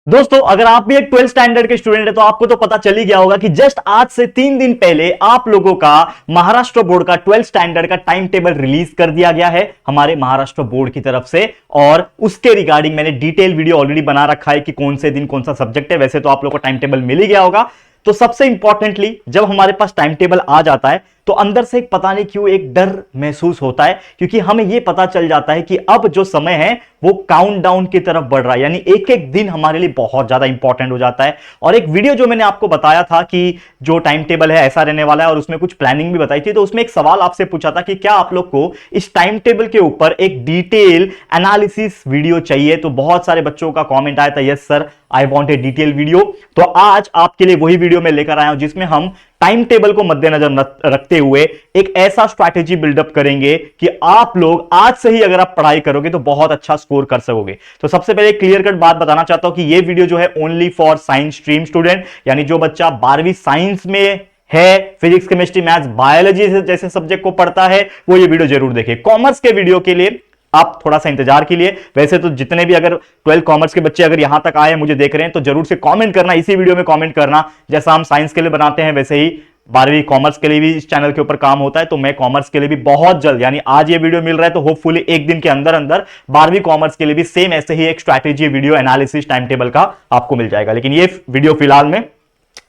दोस्तों अगर आप भी एक 12th स्टैंडर्ड के स्टूडेंट है तो आपको तो पता चल ही गया होगा कि जस्ट आज से 3 दिन पहले आप लोगों का महाराष्ट्र बोर्ड का 12th स्टैंडर्ड का टाइम टेबल रिलीज कर दिया गया है हमारे महाराष्ट्र बोर्ड की तरफ से। और उसके रिगार्डिंग मैंने डिटेल वीडियो ऑलरेडी बना रखा है कि कौन से दिन कौन सा सब्जेक्ट है। वैसे तो आप लोगों को टाइम टेबल मिल ही गया होगा। तो सबसे इंपॉर्टेंटली जब हमारे पास टाइम टेबल आ जाता है तो अंदर से एक पता नहीं क्यों एक डर महसूस होता है, क्योंकि हमें यह पता चल जाता है कि अब जो समय है वो काउंटडाउन की तरफ बढ़ रहा है, यानी एक एक दिन हमारे लिए बहुत ज्यादा इंपॉर्टेंट हो जाता है। और एक वीडियो जो मैंने आपको बताया था कि जो टाइम टेबल है ऐसा रहने वाला है और उसमें कुछ प्लानिंग भी बताई थी, तो उसमें एक सवाल आपसे पूछा था कि क्या आप लोग को इस टाइम टेबल के ऊपर एक डिटेल एनालिसिस वीडियो चाहिए। तो बहुत सारे बच्चों का कॉमेंट आया था, yes sir I want A detail video. तो आज आपके लिए वही वीडियो मैं लेकर आया हूं जिसमें हम टाइम टेबल को मद्देनजर रखते हुए एक ऐसा स्ट्रैटेजी बिल्डअप करेंगे कि आप लोग आज से ही अगर आप पढ़ाई करोगे तो बहुत अच्छा स्कोर कर सकोगे। तो सबसे पहले क्लियर कट बात बताना चाहता हूं कि यह वीडियो जो है only for science stream student, यानी जो बच्चा 12वीं साइंस में है, फिजिक्स केमिस्ट्री मैथ्स बायोलॉजी जैसे सब्जेक्ट को पढ़ता है वो ये वीडियो जरूर देखे। कॉमर्स के वीडियो के लिए आप थोड़ा सा इंतजार कीजिए। वैसे तो जितने भी अगर 12 कॉमर्स के बच्चे अगर यहां तक आए मुझे देख रहे हैं तो जरूर से कमेंट करना, इसी वीडियो में कमेंट करना। जैसा हम साइंस के लिए बनाते हैं वैसे ही 12वीं कॉमर्स के लिए भी इस चैनल के ऊपर काम होता है। तो मैं कॉमर्स के लिए भी बहुत जल्द, यानी आज ये वीडियो मिल रहा है तो होपफुली एक दिन के अंदर अंदर 12वीं कॉमर्स के लिए भी सेम ऐसे ही एक strategy video analysis time table का आपको मिल जाएगा। लेकिन ये वीडियो फिलहाल में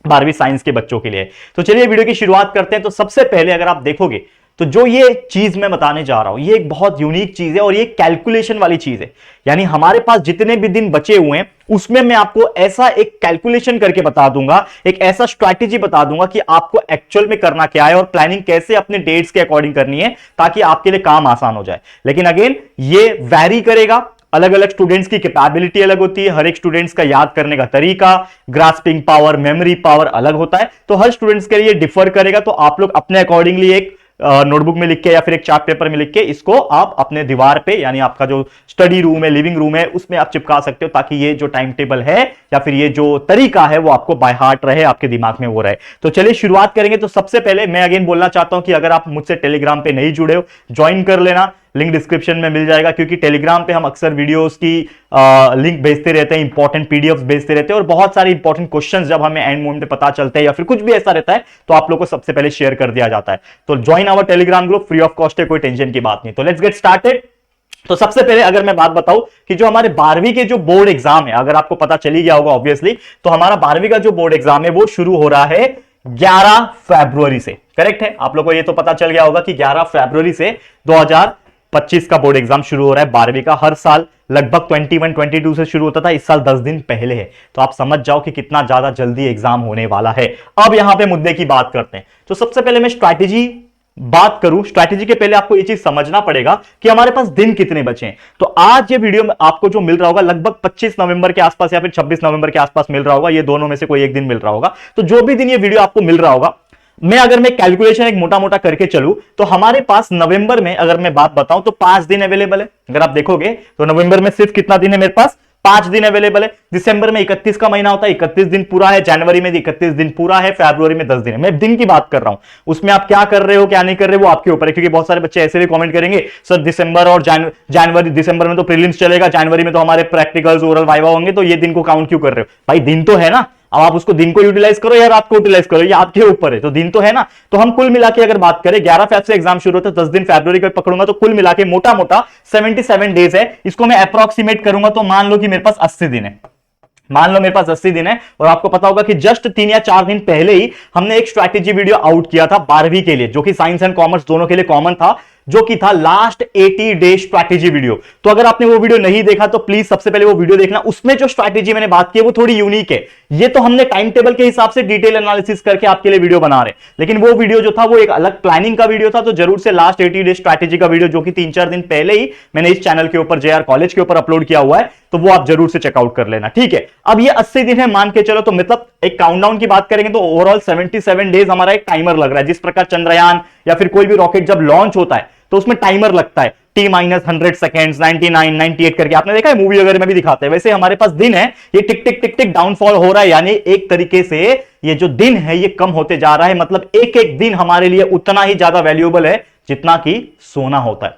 12वीं साइंस के बच्चों के लिए। तो चलिए वीडियो की शुरुआत करते हैं। तो सबसे पहले अगर आप देखोगे तो जो ये चीज मैं बताने जा रहा हूं ये एक बहुत यूनिक चीज है और ये कैलकुलेशन वाली चीज है। यानी हमारे पास जितने भी दिन बचे हुए हैं उसमें मैं आपको ऐसा एक कैलकुलेशन करके बता दूंगा, एक ऐसा स्ट्रैटेजी बता दूंगा कि आपको एक्चुअल में करना क्या है और प्लानिंग कैसे अपने डेट्स के अकॉर्डिंग करनी है ताकि आपके लिए काम आसान हो जाए। लेकिन अगेन ये वैरी करेगा, अलग अलग स्टूडेंट्स की कैपेबिलिटी अलग होती है, हर एक स्टूडेंट्स का याद करने का तरीका, ग्रास्पिंग पावर, मेमोरी पावर अलग होता है। तो हर स्टूडेंट्स के लिए डिफर करेगा। तो आप लोग अपने अकॉर्डिंगली एक नोटबुक में लिख के या फिर एक चार्ट पेपर में लिख के इसको आप अपने दीवार पे, यानी आपका जो स्टडी रूम है, लिविंग रूम है, उसमें आप चिपका सकते हो ताकि ये जो टाइम टेबल है या फिर ये जो तरीका है वो आपको बाय हार्ट रहे, आपके दिमाग में वो रहे। तो चलिए शुरुआत करेंगे। तो सबसे पहले मैं अगेन बोलना चाहता हूं कि अगर आप मुझसे टेलीग्राम पे नहीं जुड़े हो ज्वाइन कर लेना, लिंक डिस्क्रिप्शन में मिल जाएगा। क्योंकि टेलीग्राम पे हम अक्सर वीडियोस की लिंक भेजते रहते हैं, इंपॉर्टेंट पीडीएफ भेजते रहते हैं और बहुत सारे इंपॉर्टेंट क्वेश्चंस जब हमें एंड मोमेंट पे पता चलते हैं या फिर कुछ भी ऐसा रहता है तो आप लोगों को सबसे पहले शेयर कर दिया जाता है। तो join our Telegram group, free of cost है, कोई टेंशन की बात नहीं। तो लेट्स गेट स्टार्टेड। तो सबसे पहले अगर मैं बात बताऊं कि जो हमारे 12वीं के जो बोर्ड एग्जाम है, अगर आपको पता चली गया होगा ऑब्वियसली, तो हमारा 12वीं का जो बोर्ड एग्जाम है वो शुरू हो रहा है 11 फरवरी से। करेक्ट है, आप लोगों को ये तो पता चल गया होगा कि 11 फरवरी से 2025 का बोर्ड एग्जाम शुरू हो रहा है 12वीं का। हर साल लगभग 21-22 से शुरू होता था, इस साल 10 दिन पहले है। तो आप समझ जाओ कि कितना ज्यादा जल्दी एग्जाम होने वाला है। अब यहां पे मुद्दे की बात करते हैं। तो सबसे पहले मैं स्ट्रैटेजी बात करूं, स्ट्रैटेजी के पहले आपको यह चीज समझना पड़ेगा कि हमारे पास दिन कितने बचे हैं। तो आज ये वीडियो में आपको जो मिल रहा होगा लगभग 25 नवंबर के आसपास या फिर 26 नवंबर के आसपास मिल रहा होगा, ये दोनों में से कोई एक दिन मिल रहा होगा। तो जो भी दिन ये वीडियो आपको मिल रहा होगा, अगर मैं कैलकुलेशन एक मोटा मोटा करके चलूं तो हमारे पास नवंबर में अगर मैं बात बताऊं तो 5 दिन अवेलेबल है। अगर आप देखोगे तो नवंबर में सिर्फ कितना दिन है मेरे पास, 5 दिन अवेलेबल है। दिसंबर में 31 का महीना होता है, 31 दिन पूरा है। जनवरी में 31 दिन पूरा है। फरवरी में 10 दिन है। मैं दिन की बात कर रहा हूं, उसमें आप क्या कर रहे हो क्या नहीं कर रहे हो वो आपके ऊपर है। क्योंकि बहुत सारे बच्चे ऐसे भी कमेंट करेंगे सर दिसंबर और जनवरी, दिसंबर में तो प्रीलिम्स चलेगा, जनवरी में तो हमारे प्रैक्टिकल्स ओरल वाइवा होंगे, तो ये दिन को काउंट क्यों कर रहे हो? भाई दिन तो है ना, अब आप उसको दिन को यूटिलाइज करो या रात को यूटिलाइज करो, ये आपके ऊपर है। तो दिन तो है ना। तो हम कुल मिला के अगर बात करें 11 फरवरी से एग्जाम शुरू होता है, 10 दिन फरवरी को पकड़ूंगा तो कुल मिला के मोटा मोटा 77 डेज है। इसको मैं अप्रोक्सीमेट करूंगा तो मान लो कि मेरे पास 80 दिन है। मान लो मेरे पास 80 दिन है। और आपको पता होगा कि जस्ट 3 या 4 दिन पहले ही हमने एक स्ट्रैटेजी वीडियो आउट किया था 12वीं के लिए, जो कि साइंस एंड कॉमर्स दोनों के लिए कॉमन था, जो कि था लास्ट 80 डे स्ट्रैटेजी वीडियो। तो अगर आपने वो वीडियो नहीं देखा तो प्लीज सबसे पहले वो वीडियो देखना। उसमें जो स्ट्रैटेजी मैंने बात की है वो थोड़ी यूनिक है। ये तो हमने टाइम टेबल के हिसाब से डिटेल एनालिसिस करके आपके लिए वीडियो बना रहे, लेकिन वो वीडियो जो था वो एक अलग प्लानिंग का वीडियो था। तो जरूर से लास्ट 80 डे स्ट्रैटेजी का वीडियो, जो कि 3-4 दिन पहले ही मैंने इस चैनल के ऊपर JR कॉलेज के ऊपर अपलोड किया हुआ है, तो वो आप जरूर से चेकआउट कर लेना। ठीक है, अब ये 80 दिन है मान के चलो, तो मतलब एक काउंटडाउन की बात करेंगे तो ओवरऑल 77 डेज हमारा एक टाइमर लग रहा है। जिस प्रकार चंद्रयान या फिर कोई भी रॉकेट जब लॉन्च होता है तो उसमें टाइमर लगता है T-100 सेकेंड्स, 99, 98 करके, आपने देखा है मूवी वगैरह में भी दिखाते हैं। वैसे हमारे पास दिन है, ये टिक टिक टिक टिक डाउनफॉल हो रहा है, यानी एक तरीके से ये जो दिन है ये कम होते जा रहा है। मतलब एक एक दिन हमारे लिए उतना ही ज्यादा वैल्यूएबल है जितना कि सोना होता है।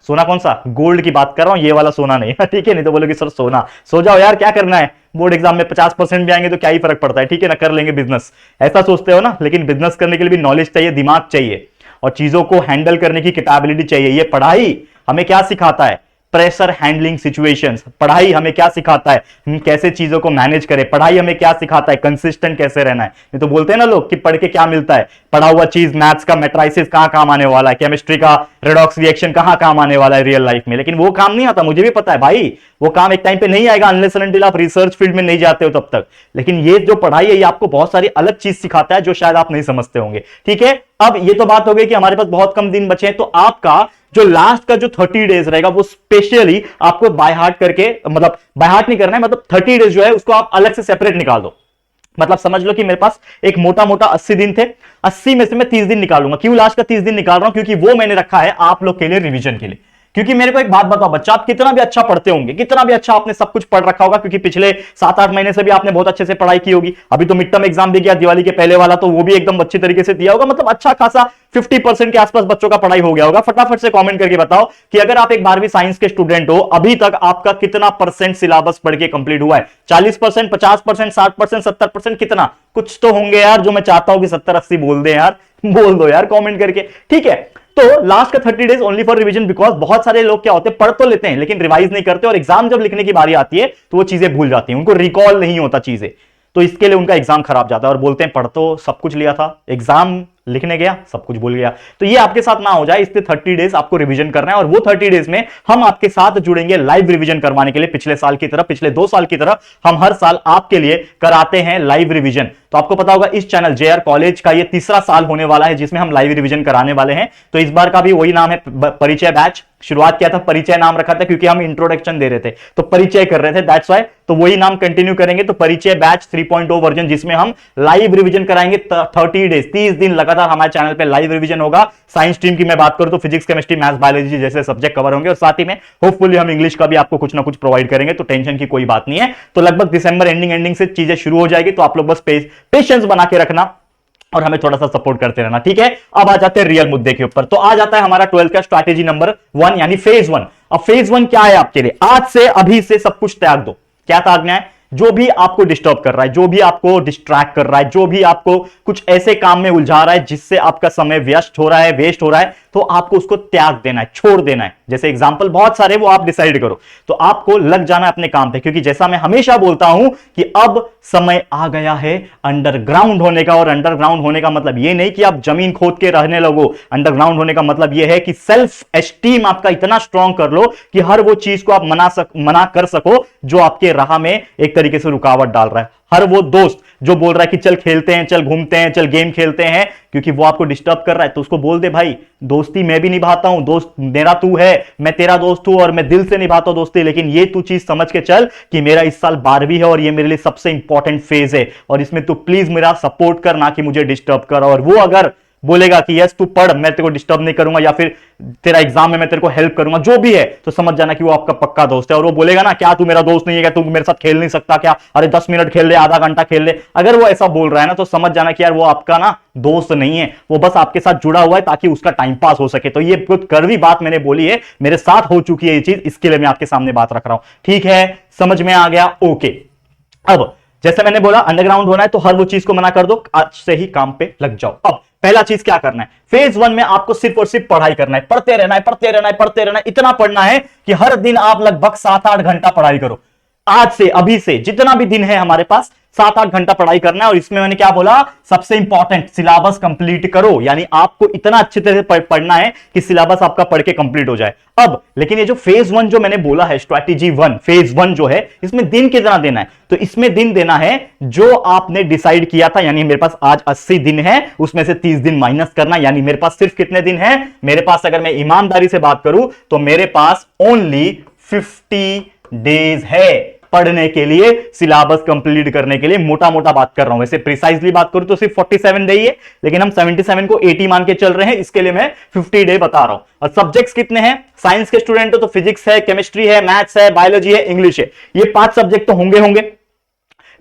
सोना कौन सा, गोल्ड की बात कर रहा हूं, ये वाला सोना नहीं। ठीक है, नहीं तो बोलोगे सर सोना, सो जाओ यार, क्या करना है, बोर्ड एग्जाम में 50% भी आएंगे तो क्या ही फर्क पड़ता है, ठीक है ना, कर लेंगे बिजनेस, ऐसा सोचते हो ना। लेकिन बिजनेस करने के लिए भी नॉलेज चाहिए, दिमाग चाहिए, और चीजों को हैंडल करने की कैपेबिलिटी चाहिए। ये पढ़ाई हमें क्या सिखाता है, प्रेशर हैंडलिंग सिचुएशंस। पढ़ाई हमें क्या सिखाता है, हम कैसे चीजों को मैनेज करें। पढ़ाई हमें क्या सिखाता है, कंसिस्टेंट कैसे रहना है। ये तो बोलते हैं ना लोग कि पढ़ के क्या मिलता है, पढ़ा हुआ चीज, मैथ्स का मैट्रिसेस कहां काम आने वाला है, केमिस्ट्री का रेडॉक्स रिएक्शन कहां काम आने वाला है रियल लाइफ में। लेकिन वो काम नहीं आता, मुझे भी पता है भाई, वो काम एक टाइम पे नहीं आएगा अनलेस एंड अनटिल आप रिसर्च फील्ड में नहीं जाते हो तब तक। लेकिन ये जो पढ़ाई है ये आपको बहुत सारी अलग चीज सिखाता है जो शायद आप नहीं समझते होंगे। ठीक है, अब ये तो बात हो गई कि हमारे पास बहुत कम दिन बचे हैं, तो आपका जो लास्ट का जो 30 डेज रहेगा वो स्पेशली आपको बाय हार्ट करके, मतलब बाय हार्ट नहीं करना है, मतलब 30 डेज जो है उसको आप अलग से सेपरेट निकाल दो। मतलब समझ लो कि मेरे पास एक मोटा मोटा 80 दिन थे, 80 में से मैं 30 दिन निकालूंगा। क्यों लास्ट का 30 दिन निकाल रहा हूं, क्योंकि वो मैंने रखा है आप लोग के लिए रिवीजन के लिए। क्योंकि मेरे को एक बात बताओ बच्चा, आप कितना भी अच्छा पढ़ते होंगे, कितना भी अच्छा आपने सब कुछ पढ़ रखा होगा, क्योंकि पिछले 7-8 महीने से भी आपने बहुत अच्छे से पढ़ाई की होगी। अभी तो मिड टर्म एग्जाम भी गया दिवाली के पहले वाला, तो वो भी एकदम अच्छी तरीके से दिया होगा। मतलब अच्छा खासा 50% के आसपास बच्चों का पढ़ाई हो गया होगा। फटाफट से कमेंट करके बताओ कि अगर आप एक 12वीं साइंस के स्टूडेंट हो, अभी तक आपका कितना परसेंट सिलेबस पढ़ के कंप्लीट हुआ है। 40%, 50%, 60%, 70%, कितना? कुछ तो होंगे यार जो मैं चाहता हूं कि 70-80 बोल दे यार, बोल दो यार कमेंट करके। ठीक है, तो लास्ट का 30 days only for revision, because बहुत सारे लोग क्या होते हैं, पढ़ तो लेते हैं लेकिन रिवाइज नहीं करते, और एग्जाम जब लिखने की बारी आती है तो वो चीजें भूल जाती हैं, उनको रिकॉल नहीं होता चीजें, तो इसके लिए उनका एग्जाम खराब जाता है और बोलते हैं पढ़ तो सब कुछ लिया था, एग्जाम लिखने गया सब कुछ भूल गया। तो ये आपके साथ ना हो जाए, इसलिए 30 डेज आपको रिवीजन करना है, और वो 30 डेज में हम आपके साथ जुड़ेंगे लाइव रिवीजन करवाने के लिए। पिछले साल की तरह, पिछले 2 साल की तरह हम हर साल आपके लिए कराते हैं लाइव रिवीजन। तो आपको पता होगा इस चैनल जेआर कॉलेज का ये तीसरा साल होने वाला है जिसमें हम लाइव रिवीजन कराने वाले हैं। तो इस बार का भी वही नाम है, परिचय बैच। शुरुआत किया था, परिचय नाम रखा था क्योंकि हम इंट्रोडक्शन दे रहे थे, तो परिचय कर रहे थे, दैट्स व्हाई। तो वही नाम कंटिन्यू करेंगे, तो परिचय बैच 3.0 वर्जन, जिसमें हम लाइव रिवीजन कराएंगे 30 डेज, 30 दिन लगातार हमारे चैनल पे लाइव रिवीजन होगा। साइंस स्ट्रीम की मैं बात करूं तो फिजिक्स, केमिस्ट्री, मैथ्स, बायोलॉजी जैसे सब्जेक्ट कवर होंगे, और साथ ही में होपफुली हम इंग्लिश का भी आपको कुछ ना कुछ प्रोवाइड करेंगे, तो टेंशन की कोई बात नहीं है। तो लगभग दिसंबर एंडिंग से चीजें शुरू हो जाएगी, तो आप लोग बस पेशेंस बना के रखना और हमें थोड़ा सा सपोर्ट करते रहना, ठीक है। अब आ जाते हैं रियल मुद्दे के ऊपर। तो आ जाता है हमारा 12th का स्ट्रैटेजी नंबर 1 यानी फेज 1। अब फेज 1 क्या है आपके लिए, आज से अभी से सब कुछ त्याग दो। क्या त्यागना है, जो भी आपको डिस्टर्ब कर रहा है, जो भी आपको डिस्ट्रैक्ट कर रहा है, जो भी आपको कुछ ऐसे काम में उलझा रहा है जिससे आपका समय व्यस्त हो रहा है, वेस्ट हो रहा है, तो आपको उसको त्याग देना है, छोड़ देना है। जैसे एग्जांपल बहुत सारे, वो आप डिसाइड करो। तो आपको लग जाना है अपने काम पे, क्योंकि जैसा मैं हमेशा बोलता हूं कि अब समय आ गया है अंडरग्राउंड होने का। और अंडरग्राउंड होने का मतलब ये नहीं कि आप जमीन खोद के रहने लगो। अंडरग्राउंड होने का मतलब यह है कि सेल्फ एस्टीम आपका इतना स्ट्रांग कर लो कि हर वो चीज को आप मना कर सको जो आपके राह में एक तरीके से रुकावट डाल रहा है। हर वो दोस्त जो बोल रहा है कि चल खेलते हैं, चल घूमते हैं, चल गेम खेलते हैं, क्योंकि वो आपको डिस्टर्ब कर रहा है, तो उसको बोल दे भाई दोस्ती मैं भी निभाता हूं, दोस्त मेरा तू है, मैं तेरा दोस्त हूं और मैं दिल से निभाता हूं दोस्ती, लेकिन ये तू चीज समझ के चल कि मेरा इस साल 12वीं है और ये मेरे लिए सबसे इंपॉर्टेंट फेज है, और इसमें तू प्लीज मेरा सपोर्ट कर, ना कि मुझे डिस्टर्ब कर। और वो अगर बोलेगा कि यस तू पढ़, मैं तेरे को डिस्टर्ब नहीं करूंगा, या फिर तेरा एग्जाम में मैं तेरे को हेल्प करूंगा, जो भी है, तो समझ जाना कि वो आपका पक्का दोस्त है। और वो बोलेगा ना क्या तू मेरा दोस्त नहीं है, क्या तू मेरे साथ खेल नहीं सकता, क्या अरे 10 मिनट खेल ले, आधा घंटा खेल ले, अगर वो ऐसा बोल रहा है ना, तो समझ जाना कि यार वो आपका ना दोस्त नहीं है, वो बस आपके साथ जुड़ा हुआ है ताकि उसका टाइम पास हो सके। तो ये बहुत कड़वी बात मैंने बोली है, मेरे साथ हो चुकी है ये चीज, इसके लिए मैं आपके सामने बात रख रहा हूं, ठीक है, समझ में आ गया, ओके। अब जैसे मैंने बोला अंडरग्राउंड होना है, तो हर वो चीज को मना कर दो, आज से ही काम पे लग जाओ। अब पहला चीज क्या करना है, फेज 1 में आपको सिर्फ और सिर्फ पढ़ाई करना है, पढ़ते रहना है, पढ़ते रहना है, पढ़ते रहना है, इतना पढ़ना है कि हर दिन आप लगभग 7-8 घंटा पढ़ाई करो। आज से, अभी से, जितना भी दिन है हमारे पास, 7-8 घंटा पढ़ाई करना है। और इसमें मैंने क्या बोला, सबसे इंपॉर्टेंट सिलेबस कंप्लीट करो, यानी आपको इतना अच्छे तरह से पढ़ना है कि सिलेबस आपका पढ़ के कंप्लीट हो जाए। अब लेकिन ये जो फेज 1 जो मैंने बोला है, स्ट्रैटेजी 1, फेज 1 जो है, इसमें दिन कितना देना है, तो इसमें दिन देना है जो आपने डिसाइड किया था, यानी मेरे पास आज 80 दिन है, उसमें से 30 दिन माइनस करना, यानी मेरे पास सिर्फ कितने दिन है, मेरे पास अगर मैं ईमानदारी से बात करूं तो मेरे पास ओनली 50 डेज है पढ़ने के लिए, सिलेबस कंप्लीट करने के लिए। मोटा मोटा बात कर रहा हूं, वैसे प्रिसाइजली बात करूं तो सिर्फ 47 डे ही है, लेकिन हम 77 को 80 मान के चल रहे हैं, इसके लिए मैं 50 डे बता रहा हूं। और सब्जेक्ट्स कितने हैं, साइंस के स्टूडेंट हो तो फिजिक्स है, केमिस्ट्री है, मैथ्स है, बायोलॉजी है, इंग्लिश है, ये 5 सब्जेक्ट तो होंगे।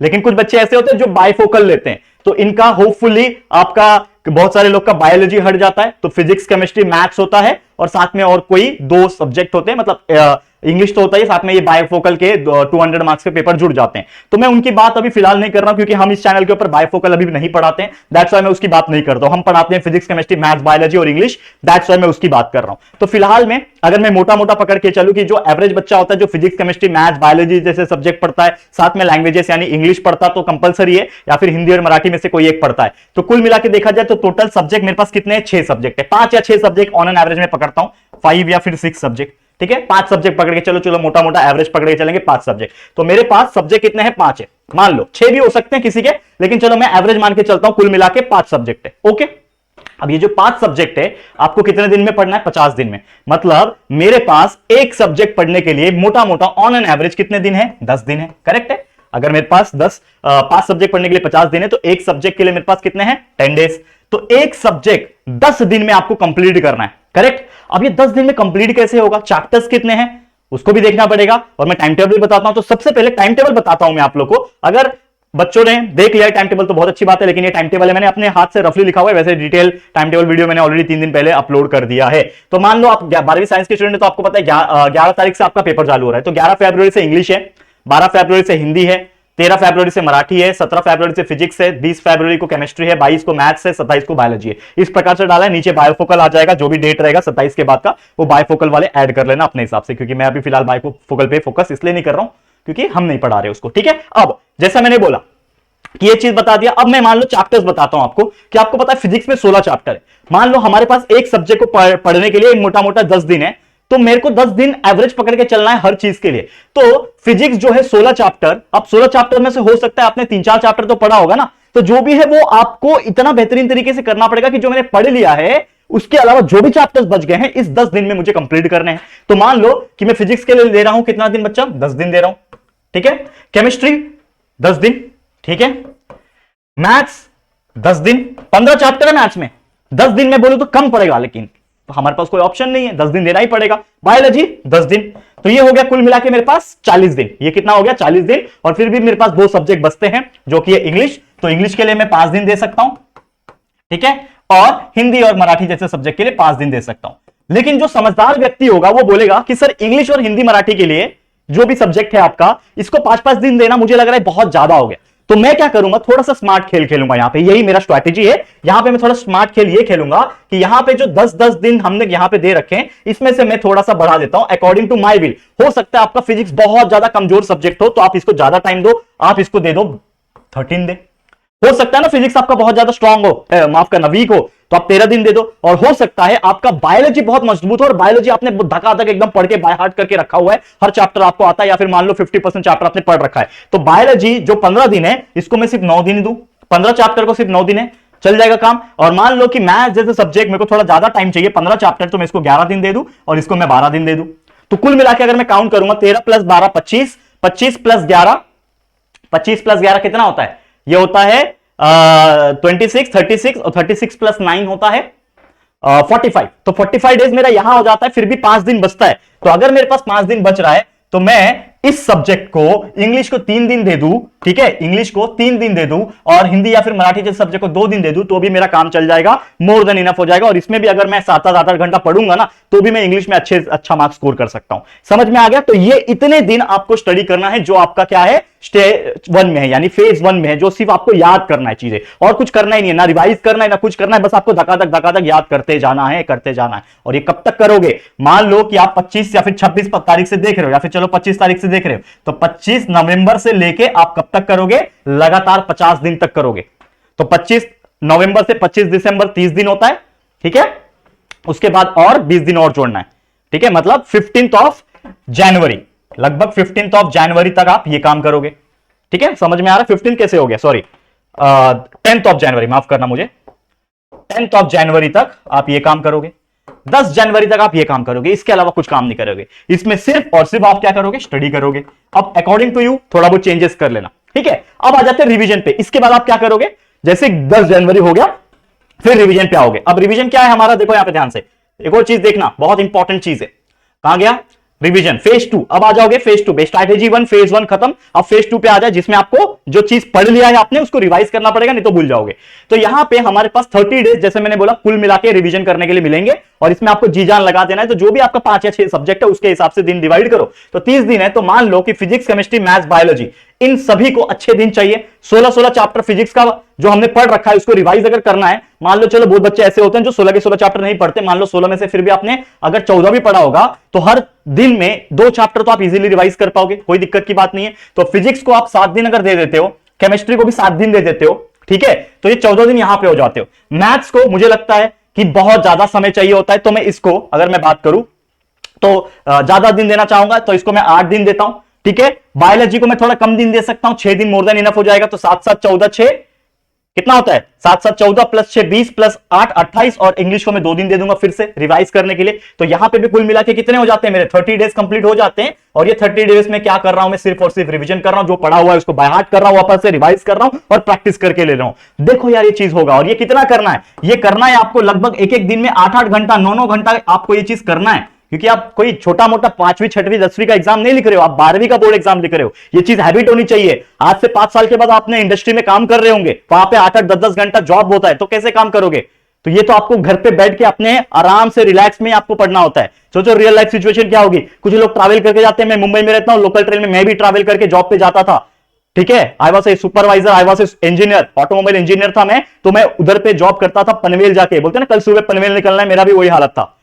लेकिन कुछ बच्चे ऐसे होते हैं जो बाइफोकल लेते हैं, तो इनका होपफुली आपका बहुत सारे लोग का बायोलॉजी हट जाता है, तो फिजिक्स केमिस्ट्री मैथ्स होता है और साथ में और कोई 2 सब्जेक्ट होते हैं, मतलब इंग्लिश तो होता है, साथ में ये बायोफोकल के 200 मार्क्स के पेपर जुड़ जाते हैं। तो मैं उनकी बात अभी फिलहाल नहीं कर रहा हूं, क्योंकि हम इस चैनल के ऊपर बायोफोकल अभी नहीं पढ़ाते हैं, दैट्स व्हाई मैं उसकी बात नहीं करता हूं। हम पढ़ाते हैं फिजिक्स केमिस्ट्री मैथ्स बायोलॉजी और इंग्लिश, दैट्स व्हाई मैं उसकी बात कर रहा हूं। तो फिलहाल में अगर मैं मोटा मोटा पकड़ के चलूं कि जो एवरेज बच्चा होता है जो फिजिक्स केमिस्ट्री मैथ्स बायोलॉजी जैसे सब्जेक्ट पढ़ता है, साथ में लैंग्वेजेस यानी इंग्लिश पढ़ता तो कंपलसरी है, या फिर हिंदी और मराठी में से कोई एक पढ़ता है, तो कुल मिला के देखा जाए तो टोटल सब्जेक्ट मेरे पास कितने हैं? 6 सब्जेक्ट है, 5 या 6 सब्जेक्ट ऑन एन एवरेज में पकड़ता हूं, 5 या फिर 6 सब्जेक्ट, ठीक है। 5 सब्जेक्ट पकड़ के चलो, चलो मोटा मोटा एवरेज पकड़ के चलेंगे 5 सब्जेक्ट। तो मेरे पास सब्जेक्ट कितने हैं? 5 है, मान लो 6 भी हो सकते हैं किसी के, लेकिन चलो मैं एवरेज मान के चलता हूं, कुल मिला के 5 सब्जेक्ट है, ओके। अब ये जो 5 सब्जेक्ट है आपको कितने दिन में पढ़ना है? 50 दिन में। मतलब मेरे पास एक सब्जेक्ट पढ़ने के लिए मोटा मोटा ऑन एन एवरेज कितने दिन है? 10 दिन है, करेक्ट है। अगर मेरे पास 5 सब्जेक्ट पढ़ने के लिए 50 दिन है, तो एक सब्जेक्ट के लिए मेरे पास कितने हैं? 10 डेज। तो एक सब्जेक्ट 10 दिन में आपको कंप्लीट करना है, करेक्ट। अब ये 10 दिन में कंप्लीट कैसे होगा? चैप्टर्स कितने हैं उसको भी देखना पड़ेगा, और मैं टाइम टेबल बताता हूं। तो सबसे पहले टाइम टेबल बताता हूं मैं आप लोग को। अगर बच्चों ने देख लिया टाइम टेबल तो बहुत अच्छी बात है, लेकिन ये टाइम टेबल है मैंने अपने हाथ से रफली लिखा हुआ है, वैसे डिटेल टाइम टेबल वीडियो मैंने ऑलरेडी 3 दिन पहले अपलोड कर दिया है। तो मान लो आप 12वीं साइंस के स्टूडेंट है, तो आपको पता है 11 तारीख से आपका पेपर चालू हो रहा है। तो 11 फरवरी से इंग्लिश है, 12 फरवरी से हिंदी है, 13 फरवरी से मराठी है, 17 फरवरी से फिजिक्स है, 20 फरवरी को केमिस्ट्री है, 22 को मैथ्स है, 27 को बायोलॉजी है। इस प्रकार से डाला है। नीचे बायोफोकल आ जाएगा, जो भी डेट रहेगा 27 के बाद का वो बायोफोकल वाले ऐड कर लेना अपने हिसाब से, क्योंकि मैं अभी फिलहाल बायोफोकल पे फोकस इसलिए नहीं कर रहा हूं क्योंकि हम नहीं पढ़ा रहे उसको, ठीक है। अब जैसा मैंने बोला कि ये चीज बता दिया, अब मैं मान लो चैप्टर्स बताता हूं आपको, कि आपको पता है फिजिक्स में 16 चैप्टर है। मान लो हमारे पास एक सब्जेक्ट को पढ़ने के लिए मोटा मोटा 10 दिन है, तो मेरे को 10 दिन एवरेज पकड़ के चलना है हर चीज के लिए। तो फिजिक्स जो है 16 चैप्टर, अब 16 चैप्टर में से हो सकता है आपने 3-4 चैप्टर तो पढ़ा होगा ना, तो जो भी है वो आपको इतना बेहतरीन तरीके से करना पड़ेगा कि जो मैंने पढ़ लिया है उसके अलावा जो भी चैप्टर्स बच गए हैं इस 10 दिन में मुझे कंप्लीट करने हैं। तो मान लो कि मैं फिजिक्स के लिए दे रहा हूं कितना दिन बच्चा? 10 दिन दे रहा हूं, ठीक है। केमिस्ट्री 10 दिन, ठीक है। मैथ्स 10 दिन, 15 चैप्टर है मैथ्स में, 10 दिन में बोलूं तो कम पड़ेगा, लेकिन तो हमारे पास कोई ऑप्शन नहीं है, 10 दिन देना ही पड़ेगा। बायोलॉजी 10 दिन, तो ये हो गया कुल मिला के मेरे पास 40 दिन। ये कितना हो गया? 40 दिन। और फिर भी मेरे पास 2 सब्जेक्ट बचते हैं, जो कि है इंग्लिश, तो इंग्लिश के लिए मैं 5 दिन दे सकता हूं, ठीक है। और हिंदी और मराठी जैसे सब्जेक्ट के लिए 5 दिन दे सकता हूं। लेकिन जो समझदार व्यक्ति होगा वो बोलेगा कि सर इंग्लिश और हिंदी मराठी के लिए जो भी सब्जेक्ट है आपका, इसको 5-5 दिन देना मुझे लग रहा है बहुत ज्यादा हो गया। तो मैं क्या करूंगा? थोड़ा सा स्मार्ट खेल खेलूंगा यहां पे, यही मेरा स्ट्रैटेजी है। यहां पे मैं थोड़ा स्मार्ट खेल ये खेलूंगा कि यहां पे जो 10-10 दिन हमने यहां पे दे रखे हैं, इसमें से मैं थोड़ा सा बढ़ा देता हूं अकॉर्डिंग टू माय विल। हो सकता है आपका फिजिक्स बहुत ज्यादा कमजोर सब्जेक्ट हो, तो आप इसको ज्यादा टाइम दो, आप इसको दे दो 13 डे। हो सकता है ना फिजिक्स आपका बहुत ज्यादा स्ट्रांग हो, माफ करना वीक हो, तो आप 13 दिन दे दो। और हो सकता है आपका बायोलॉजी बहुत मजबूत हो, और बायोलॉजी आपने धकाधक एकदम पढ़ के बाय हार्ट करके रखा हुआ है, हर चैप्टर आपको आता है, या फिर मान लो 50% चैप्टर आपने पढ़ रखा है, तो बायोलॉजी जो 15 दिन है इसको मैं सिर्फ 9 दिन दूं, 15 चैप्टर को सिर्फ 9 दिन है, चल जाएगा काम। और मान लो कि मैथ्स जैसे सब्जेक्ट मेरे को थोड़ा ज्यादा टाइम चाहिए, 15 चैप्टर, तो मैं इसको 11 दिन दे दूं और इसको मैं 12 दिन दे दूं। तो कुल मिला के अगर मैं काउंट करूंगा 13 + 12 25, 25 + 11, 25 + 11 कितना होता है? ये होता है 26, 36, और 36 + 9 होता है 45। तो 45 डेज मेरा यहां हो जाता है, फिर भी 5 दिन बचता है। तो अगर मेरे पास 5 दिन बच रहा है, तो मैं इस सब्जेक्ट को, इंग्लिश को 3 दिन दे दूं, ठीक है, इंग्लिश को 3 दिन दे दूं, और हिंदी या फिर मराठी जैसे सब्जेक्ट को 2 दिन दे दूं, तो भी मेरा काम चल जाएगा, मोर देन इनफ हो जाएगा। और इसमें भी अगर मैं 7-8 घंटा पढ़ूंगा ना, तो भी मैं इंग्लिश में अच्छा मार्क्स स्कोर कर सकता हूं। समझ में आ गया? तो ये इतने दिन आपको स्टडी करना है, जो आपका क्या है, स्टेज 1 में है, यानी फेज 1 में है, जो सिर्फ आपको याद करना है चीजें, और कुछ करना ही नहीं है, ना रिवाइज करना है ना कुछ करना है, बस आपको धकाधक याद करते जाना है, करते जाना है। और ये कब तक करोगे? मान लो कि आप 25 या फिर 26 तारीख से देख रहे हो, या फिर चलो 25 तारीख से देख रहे हो, तो 25 नवंबर से लेके आप कब तक करोगे? लगातार 50 दिन तक करोगे। तो 25 नवंबर से 25 दिसंबर 30 दिन होता है, ठीक है। उसके बाद और 20 दिन और जोड़ना है, ठीक है, मतलब 15 जनवरी, लगभग 15 जनवरी तक आप ये काम करोगे, ठीक है। समझ में आ रहा है? 15 कैसे हो गया? सॉरी, 10 जनवरी, माफ करना मुझे, 10 जनवरी तक आप ये काम करोगे, 10 जनवरी तक आप ये काम करोगे, इसके अलावा कुछ काम नहीं करोगे। इसमें सिर्फ और सिर्फ आप क्या करोगे? स्टडी करोगे। अब अकॉर्डिंग टू यू थोड़ा बहुत चेंजेस कर लेना, ठीक है। अब आ जाते हैं रिवीजन पे। इसके बाद आप क्या करोगे? जैसे 10 जनवरी हो गया, फिर रिवीजन पे आओगे। अब रिवीजन क्या है हमारा? देखो यहां पे ध्यान से, एक और चीज देखना, बहुत इंपॉर्टेंट चीज है। कहां गया? Revision phase 2। अब आ जाओगे फेज 2 पे, स्ट्रैटेजी 1 फेज 1 खत्म, अब फेज 2 पे आ जाए जिसमें आपको जो चीज पढ़ लिया है आपने उसको रिवाइज करना पड़ेगा, नहीं तो भूल जाओगे। तो यहां पे हमारे पास 30 डेज जैसे मैंने बोला कुल मिला के रिवीजन करने के लिए मिलेंगे, और इसमें आपको जी जान लगा देना है। तो जो भी आपका 5 या 6 सब्जेक्ट है उसके हिसाब से दिन डिवाइड करो, तो 30 दिन है। तो मान लो कि फिजिक्स, केमिस्ट्री, मैथ्स, बायोलॉजी इन सभी को अच्छे दिन चाहिए। 16 चैप्टर फिजिक्स का जो हमने पढ़ रखा है उसको रिवाइज अगर करना है, मान लो चलो बहुत बच्चे ऐसे होते हैं जो 16 के 16 चैप्टर नहीं पढ़ते, मान लो 16 में से फिर भी आपने अगर 14 भी पढ़ा होगा तो हर दिन में 2 चैप्टर तो आप इजीली रिवाइज कर पाओगे, कोई दिक्कत की बात नहीं है। तो फिजिक्स को आप 7 दिन अगर दे देते हो, केमिस्ट्री को भी 7 दिन दे देते हो, ठीक है, तो ये 14 दिन यहां पे हो जाते हो। मैथ्स को मुझे लगता है कि बहुत ज्यादा समय चाहिए होता है, तो मैं इसको अगर मैं बात करूं तो ज्यादा दिन देना चाहूंगा, तो इसको मैं 8 दिन देता हूं, ठीक है। बायोलॉजी को मैं थोड़ा कम दिन दे सकता हूं, 6 दिन मोर देन इनफ हो जाएगा। तो 7 7 14 6 कितना होता है, 7 7 14 प्लस 6 20 प्लस 8 28, और इंग्लिश को मैं 2 दिन दे दूंगा फिर से रिवाइज करने के लिए। तो यहां पे भी कुल मिला के कितने हो जाते हैं मेरे, 30 डेज कंप्लीट हो जाते हैं। और ये 30 डेज में क्या कर रहा हूं मैं, सिर्फ और सिर्फ रिवीजन कर रहा हूं, जो पढ़ा हुआ है उसको बाय हार्ट कर रहा हूं, वापस से रिवाइज कर रहा हूं और प्रैक्टिस करके ले रहा हूं। देखो यार ये चीज होगा, और ये कितना करना है, ये करना है आपको लगभग एक एक दिन में 8 घंटा 9 घंटा आपको ये चीज करना है, क्योंकि आप कोई छोटा मोटा 5वीं 6वीं 10वीं का एग्जाम नहीं लिख रहे हो, आप 12वीं का बोर्ड एग्जाम लिख रहे हो। ये चीज हैबिट होनी चाहिए। आज से 5 साल के बाद आपने इंडस्ट्री में काम कर रहे होंगे, वहां पे 8 10 10 घंटा जॉब होता है, तो कैसे काम करोगे। तो ये तो आपको घर पे बैठ के अपने आराम से रिलैक्स में आपको पढ़ना होता है। सोचो रियल लाइफ सिचुएशन क्या होगी, कुछ लोग ट्रैवल करके जाते हैं, मैं मुंबई में रहता हूं, लोकल ट्रेन में मैं भी ट्रैवल करके जॉब पे जाता था, ठीक है। I was a supervisor, I was a engineer, automobile engineer था मैं, तो मैं उधर पे जॉब करता था पनवेल जाके, बोलते ना कल सुबह पनवेल निकलना है, मेरा भी वही हालत था।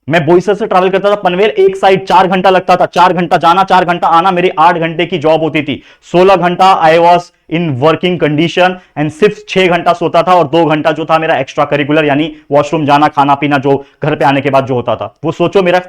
मैं बोईसर से ट्रैवल करता था पनवेल, एक साइड 4 घंटा लगता था, 4 घंटा जाना 4 घंटा आना, मेरी 8 घंटे की जॉब होती थी। 16 घंटा I was in working condition and सिर्फ 6 घंटा सोता था, और 2 घंटा जो था मेरा एक्स्ट्रा करिकुलर, यानी वॉशरूम जाना, खाना पीना, जो घर पे आने के बाद जो होता था। वो सोचो मेरा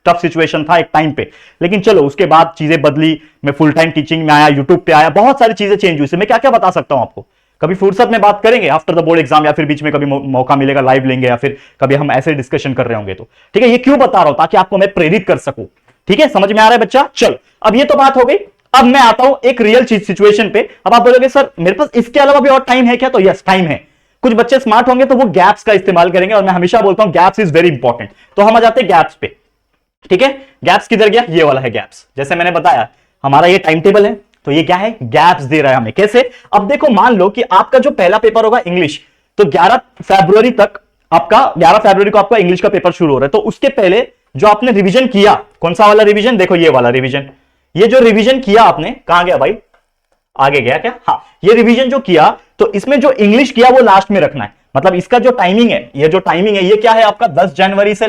टफ सिचुएशन था एक टाइम पे। लेकिन चलो उसके बाद चीजें बदली, मैं फुल टाइम टीचिंग में आया, यूट्यूब पे आया, बहुत सारी चीजें चेंज हुई। मैं क्या क्या बता सकता हूं आपको, कभी फुर्सत में बात करेंगे आफ्टर द बोर्ड एग्जाम, या फिर बीच में कभी मौका मिलेगा लाइव लेंगे, या फिर कभी हम ऐसे डिस्कशन कर रहे होंगे। तो ठीक है, ये क्यों बता रहा हूं, ताकि आपको मैं प्रेरित कर सकूं। ठीक है, समझ में आ रहा है बच्चा। चल अब ये तो बात हो गई, अब मैं आता हूं एक रियल चीज सिचुएशन पे। अब आप बोलोगे सर मेरे पास इसके अलावा भी और टाइम है क्या, तो यस टाइम है। कुछ बच्चे स्मार्ट होंगे तो वो गैप्स का इस्तेमाल करेंगे, और मैं हमेशा बोलता हूं गैप्स इज वेरी इंपॉर्टेंट। तो हम आ जाते हैं गैप्स पे, ठीक है। गैप्स किधर गया, ये वाला है गैप्स। जैसे मैंने बताया हमारा ये टाइम टेबल है, तो ये क्या है, गैप्स दे रहा है हमें। कैसे, अब देखो मान लो कि आपका जो पहला पेपर होगा इंग्लिश, तो 11 फरवरी तक आपका, 11 फरवरी को आपका इंग्लिश का पेपर शुरू हो रहा है। तो उसके पहले जो आपने रिवीजन किया, कौन सा वाला रिवीजन, देखो ये वाला रिवीजन, ये जो रिवीजन किया आपने, कहां गया भाई, आगे गया क्या, हाँ, ये रिवीजन जो किया, तो इसमें जो इंग्लिश किया वो लास्ट में रखना है। मतलब इसका जो टाइमिंग है, ये जो टाइमिंग है, ये क्या है आपका 10 जनवरी से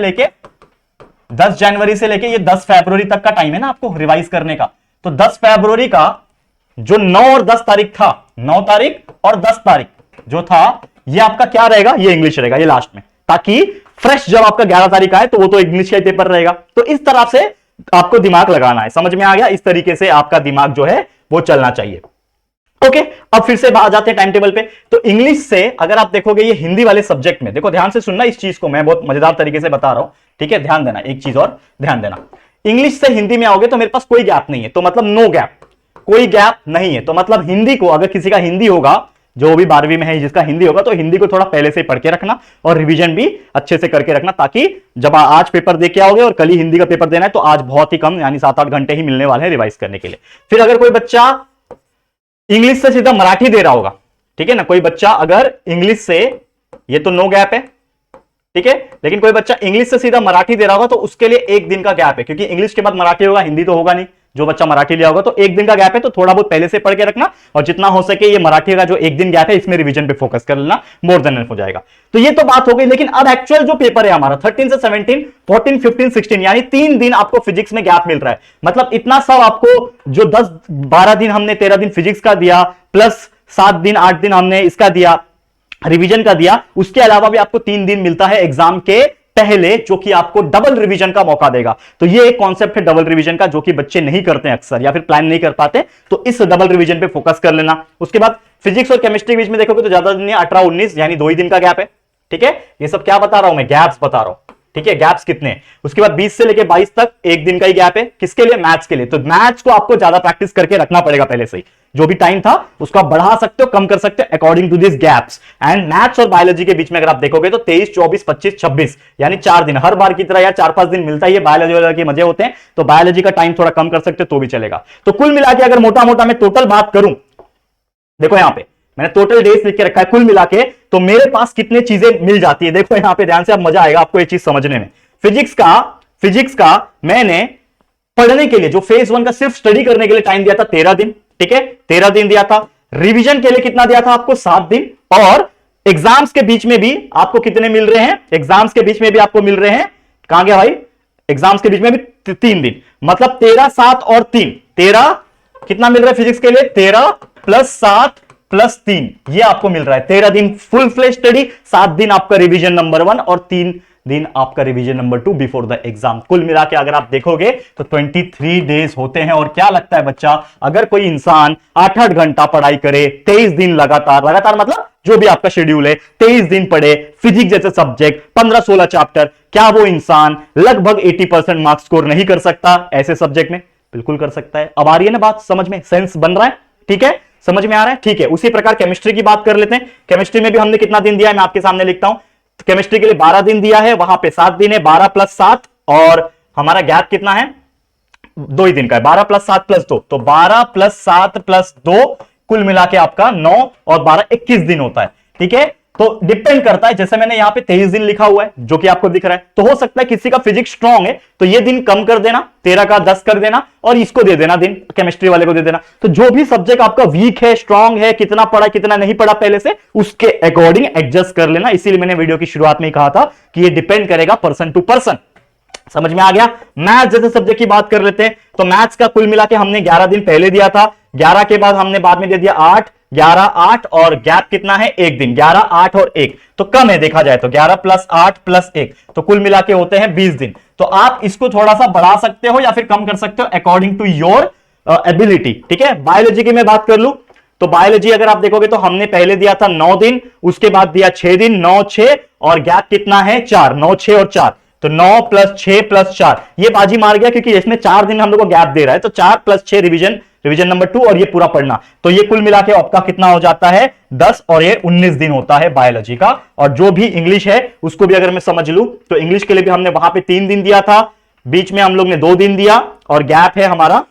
लेके ये 10 फरवरी तक का टाइम है ना आपको रिवाइज करने का। तो 10 फरवरी का जो 9 और 10 तारीख था, 9 तारीख और 10 तारीख जो था, ये आपका क्या रहेगा, ये इंग्लिश रहेगा, ये लास्ट में, ताकि फ्रेश जब आपका 11 तारीख आए तो वो तो इंग्लिश का ही पेपर रहेगा। तो इस तरह से आपको दिमाग लगाना है, समझ में आ गया। इस तरीके से आपका दिमाग जो है वो चलना चाहिए। ओके, अब फिर से आ जाते हैं टाइम टेबल पे। तो इंग्लिश से अगर आप देखोगे, ये हिंदी वाले सब्जेक्ट में, देखो ध्यान से सुनना इस चीज को, मैं बहुत मजेदार तरीके से बता रहा हूं, ठीक है, ध्यान देना। एक चीज और ध्यान देना, इंग्लिश से हिंदी में आओगे तो मेरे पास कोई गैप नहीं है, तो मतलब नो गैप, कोई गैप नहीं है। तो मतलब हिंदी को, अगर किसी का हिंदी होगा, जो भी 12वीं में है जिसका हिंदी होगा, तो हिंदी को थोड़ा पहले से पढ़ के रखना और रिवीजन भी अच्छे से करके रखना, ताकि जब आज पेपर दे के आओगे और कल ही हिंदी का पेपर देना है, तो आज बहुत ही कम, यानी 7-8 घंटे ही मिलने वाले हैं रिवाइज करने के लिए। फिर अगर कोई बच्चा इंग्लिश से सीधा मराठी दे रहा होगा, ठीक है ना, कोई बच्चा अगर इंग्लिश से, ये तो नो गैप है, ठीक है, लेकिन कोई बच्चा इंग्लिश से सीधा मराठी दे रहा होगा, तो उसके लिए 1 दिन का गैप है, क्योंकि इंग्लिश के बाद मराठी होगा, हिंदी तो होगा नहीं। जो बच्चा मराठी लिया होगा, तो 1 दिन का गैप है, तो थोड़ा बहुत पहले से पढ़ के रखना, और जितना हो सके ये मराठी का जो 1 दिन गैप है, इसमें रिवीजन पे फोकस कर लेना, मोर देन इनफ हो जाएगा। तो ये तो बात हो गई। लेकिन अब एक्चुअल जो पेपर है हमारा 13 से 17, 14, 15, 16, यानी 3 दिन आपको फिजिक्स में गैप मिल रहा है। मतलब इतना सब आपको, जो 10-12 दिन हमने 13 दिन फिजिक्स का दिया, प्लस 7 दिन 8 दिन हमने इसका दिया, रिवीजन का दिया, उसके अलावा भी आपको 3 दिन मिलता है एग्जाम के पहले, जो कि आपको डबल रिवीजन का मौका देगा। तो ये एक कॉन्सेप्ट है डबल रिवीजन का, जो कि बच्चे नहीं करते हैं अक्सर, या फिर प्लान नहीं कर पाते, तो इस डबल रिवीजन पे फोकस कर लेना। उसके बाद फिजिक्स और केमिस्ट्री के बीच में देखोगे तो ज्यादा दिन नहीं, 18-19, यानी 2 ही दिन का गैप है, ठीक है। ये सब क्या बता रहा हूं मैं, गैप्स बता रहा हूं, ठीक है, गैप्स कितने हैं। उसके बाद 20 से लेके 22 तक एक दिन का ही गैप है, किसके लिए, मैथ्स के लिए। तो मैथ्स को आपको ज्यादा प्रैक्टिस करके रखना पड़ेगा पहले से ही, जो भी टाइम था उसको आप बढ़ा सकते हो, कम कर सकते हो according to this gaps. And maths और बायोलॉजी के बीच में अगर आप देखोगे तो 23, 24, 25, 26 यानी 4 दिन, हर बार की तरह यार 4-5 दिन मिलता ही है, बायोलॉजी के मजे होते हैं, तो बायोलॉजी का टाइम थोड़ा कम कर सकते हो तो भी चलेगा। तो कुल मिला के अगर मोटा मोटा मैं टोटल बात करूं, देखो यहां पे मैंने टोटल डेज लिख के रखा है, कुल मिला के तो मेरे पास कितने चीजें मिल जाती है। देखो यहां पे ध्यान से, अब मजा आएगा आपको ये चीज समझने में। फिजिक्स का मैंने पढ़ने के लिए जो फेज 1 का सिर्फ स्टडी करने के लिए टाइम दिया था 13 दिन, ठीक है, 13 दिन दिया था। रिवीजन के लिए कितना दिया था आपको, 7 दिन। और एग्जाम्स के बीच में भी आपको कितने मिल रहे हैं, एग्जाम्स के बीच में भी आपको मिल रहे हैं, कहां गया भाई, एग्जाम्स के बीच में भी 3 दिन, मतलब 13, 7 और 3, 13 कितना मिल रहा है फिजिक्स के लिए, 13 + 7 + 3, ये आपको मिल रहा है 13 दिन फुल फ्लेज स्टडी, 7 दिन आपका रिवीजन नंबर 1 और 3 दिन आपका revision number 2 before the exam. कुल मिला के अगर आप देखोगे तो 23 डेज होते हैं। और क्या लगता है बच्चा, अगर कोई इंसान 8-8 घंटा पढ़ाई करे, 23 दिन लगातार मतलब जो भी आपका शेड्यूल है, 23 दिन पढ़े फिजिक्स जैसे सब्जेक्ट, 15-16 चैप्टर, क्या वो इंसान लगभग 80% मार्क्स स्कोर नहीं कर सकता ऐसे सब्जेक्ट में? बिल्कुल कर सकता है। अब आ रही है ना बात समझ में, सेंस बन रहा है, ठीक है, समझ में आ रहा है, ठीक है। उसी प्रकार केमिस्ट्री की बात कर लेते हैं। केमिस्ट्री में भी हमने कितना दिन दिया है, मैं आपके सामने लिखता हूं। केमिस्ट्री के लिए 12 दिन दिया है, वहां पे 7 दिन है, 12 + 7, और हमारा गैप कितना है, 2 ही दिन का है, 12 + 7 + 2, तो 12 + 7 + 2 कुल मिला के आपका 9 और 12 21 दिन होता है, ठीक है। तो डिपेंड करता है, जैसे मैंने यहां पे 23 दिन लिखा हुआ है जो कि आपको दिख रहा है, तो हो सकता है किसी का फिजिक्स स्ट्रांग है तो ये दिन कम कर देना, 13 का 10 कर देना और इसको दे देना दिन, केमिस्ट्री वाले को दे देना। तो जो भी सब्जेक्ट आपका वीक है, स्ट्रांग है, कितना पढ़ा कितना नहीं पढ़ा पहले से, उसके अकॉर्डिंग एडजस्ट कर लेना। इसीलिए मैंने वीडियो की शुरुआत में ही कहा था कि ये डिपेंड करेगा पर्सन टू पर्सन। समझ में आ गया। मैथ्स जैसे सब्जेक्ट की बात कर लेते हैं, तो मैथ्स का कुल मिला के हमने 11 दिन पहले दिया था, 11 के बाद हमने बाद में दे दिया 8, 11, 8 और गैप कितना है, 1 दिन, 11, 8 और 1, तो कम है देखा जाए तो, 11 + 8 + 1, तो कुल मिला के होते हैं 20 दिन। तो आप इसको थोड़ा सा बढ़ा सकते हो या फिर कम कर सकते हो अकॉर्डिंग टू योर एबिलिटी, ठीक है। बायोलॉजी की मैं बात कर लूं तो बायोलॉजी अगर आप देखोगे तो हमने पहले दिया था 9 दिन, उसके बाद दिया 6 दिन, 9, 6 और गैप कितना है 4, 9, 6 और 4, तो 9 + 6 + 4, ये बाजी मार गया क्योंकि इसमें 4 दिन हम लोग को गैप दे रहा है, तो 4 + 6 रिवीजन नंबर 2 और ये पूरा पढ़ना, तो ये कुल मिला के आपका कितना हो जाता है 10 और ये 19 दिन होता है बायोलॉजी का। और जो भी इंग्लिश है उसको भी अगर मैं समझ लूं तो इंग्लिश के लिए भी हमने वहां पे 3 दिन दिया था, बीच में हम लोग ने 2 दिन दिया और गैप है हमारा,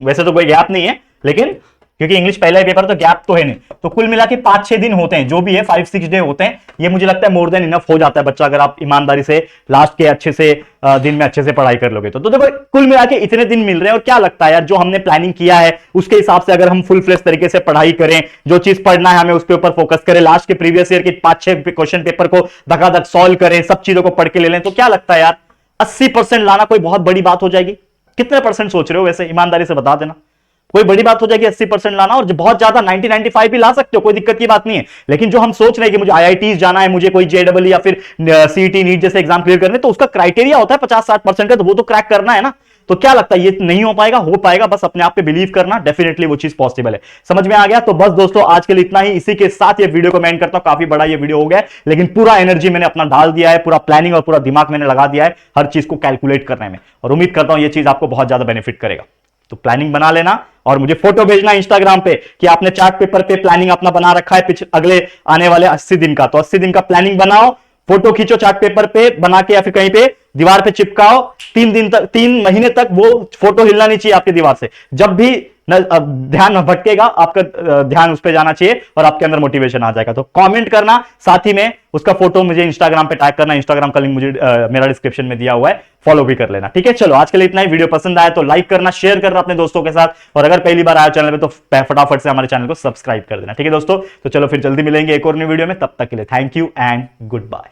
वैसे तो कोई गैप नहीं है लेकिन क्योंकि इंग्लिश पहला ही पेपर तो गैप तो है नहीं, तो कुल मिला के 5-6 दिन होते हैं, जो भी है 5-6 डे होते हैं। ये मुझे लगता है मोर देन इनफ हो जाता है बच्चा, अगर आप ईमानदारी से लास्ट के अच्छे से दिन में अच्छे से पढ़ाई कर लोगे तो देखो कुल मिला के इतने दिन मिल रहे हैं। और क्या लगता है यार, जो हमने प्लानिंग किया है उसके हिसाब से अगर हम फुल फ्लेश तरीके से पढ़ाई करें, जो चीज पढ़ना है हमें उसके ऊपर फोकस करें, लास्ट के प्रीवियस ईयर के 5-6 क्वेश्चन पेपर को धकाधक सॉल्व करें, सब चीजों को पढ़ के ले लें, तो क्या लगता है यार 80% लाना कोई बहुत बड़ी बात हो जाएगी? कितने % सोच रहे हो वैसे, ईमानदारी से बता देना। कोई बड़ी बात हो जाएगी 80% लाना, और बहुत ज्यादा 90-95 भी ला सकते हो, कोई दिक्कत की बात नहीं है। लेकिन जो हम सोच रहे हैं कि मुझे IITs जाना है, मुझे कोई JEE या फिर CET नीट जैसे एग्जाम क्लियर करने, तो उसका क्राइटेरिया होता है 50-60% का, तो वो तो क्रैक करना है ना। तो क्या लगता है ये नहीं हो पाएगा? हो पाएगा, बस अपने आप पे बिलीव करना, डेफिनेटली वो चीज पॉसिबल है। समझ में आ गया? तो बस दोस्तों आज के लिए इतना ही। इसी के साथ ये वीडियो को मैं एंड करता हूं। काफी बड़ा ये वीडियो हो गया है, लेकिन पूरा एनर्जी मैंने अपना डाल दिया है, पूरा प्लानिंग और पूरा दिमाग मैंने लगा दिया है हर चीज को कैलकुलेट करने में, और उम्मीद करता हूं ये चीज आपको बहुत ज्यादा बेनिफिट करेगा। तो प्लानिंग बना लेना और मुझे फोटो भेजना इंस्टाग्राम पे कि आपने चार्ट पेपर पे प्लानिंग अपना बना रखा है अगले आने वाले 80 दिन का। तो 80 दिन का प्लानिंग बनाओ, फोटो खींचो चार्ट पेपर पे बना के या फिर कहीं पे दीवार पे चिपकाओ। 3 महीने तक वो फोटो हिलना नहीं चाहिए आपकी दीवार से। जब भी ध्यान भटकेगा आपका ध्यान उस पर जाना चाहिए और आपके अंदर मोटिवेशन आ जाएगा। तो कमेंट करना, साथ ही में उसका फोटो मुझे इंस्टाग्राम पे टैग करना। इंस्टाग्राम का लिंक मुझे मेरा डिस्क्रिप्शन में दिया हुआ है, फॉलो भी कर लेना। ठीक है, चलो आज के लिए इतना ही। वीडियो पसंद आया तो लाइक करना, शेयर करना अपने दोस्तों के साथ, और अगर पहली बार आया चैनल पे तो फटाफट से हमारे चैनल को सब्सक्राइब कर देना। ठीक है दोस्तों, तो चलो फिर जल्दी मिलेंगे एक और नई वीडियो में। तब तक के लिए thank you and good bye.